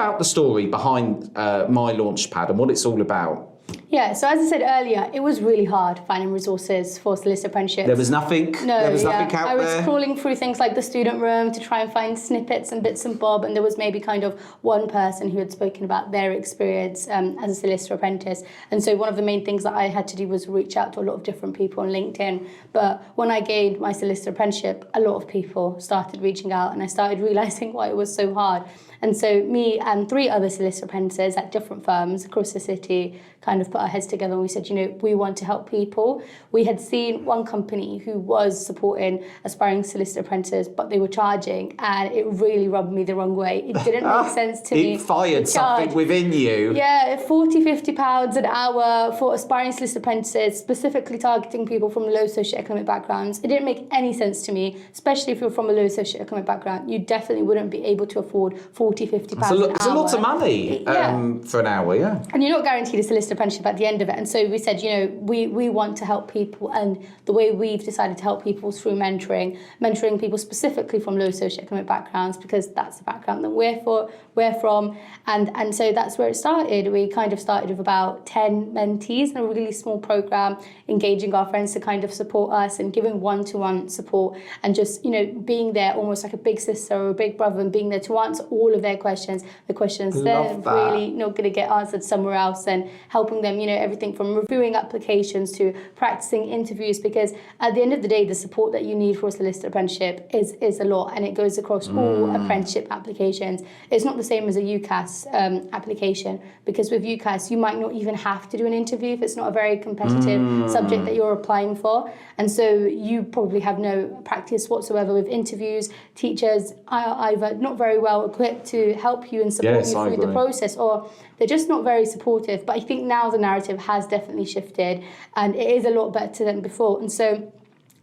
about the story behind Mylaunchpad and what it's all about. Yeah, so as I said earlier, it was really hard finding resources for solicitor apprenticeships. There was nothing. There was nothing out there. I was crawling through things like the student room to try and find snippets and bits and bob, and there was maybe kind of one person who had spoken about their experience as a solicitor apprentice. And so one of the main things that I had to do was reach out to a lot of different people on LinkedIn. But when I gained my solicitor apprenticeship, a lot of people started reaching out, and I started realising why it was so hard. And so me and 3 other solicitor apprentices at different firms across the city kind of put our heads together and we said, you know, we want to help people. We had seen one company who was supporting aspiring solicitor apprentices, but they were charging, and it really rubbed me the wrong way. It didn't make sense to me. It fired something within you. Yeah, £40–50 an hour for aspiring solicitor apprentices, specifically targeting people from low socioeconomic backgrounds. It didn't make any sense to me, especially if you're from a low socioeconomic background. You definitely wouldn't be able to afford £40–50 an hour. It's a lot of money for an hour, yeah. And you're not guaranteed a solicitor apprenticeship at the end of it. And so we said, you know, we want to help people, and the way we've decided to help people is through mentoring people specifically from low socioeconomic backgrounds, because that's the background that we're from. And so that's where it started. We kind of started with about 10 mentees in a really small program, engaging our friends to kind of support us and giving one-to-one support, and just, you know, being there almost like a big sister or a big brother, and being there to answer all of their questions, the questions they're really not going to get answered somewhere else, and helping them, you know, everything from reviewing applications to practicing interviews, because at the end of the day, the support that you need for a solicitor apprenticeship is a lot, and it goes across all apprenticeship applications. It's not the same as a UCAS application, because with UCAS, you might not even have to do an interview if it's not a very competitive subject that you're applying for. And so you probably have no practice whatsoever with interviews. Teachers are either not very well equipped to help you and support you through the process, or they're just not very supportive. But I think now the narrative has definitely shifted, and it is a lot better than before. And so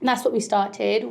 that's what we started.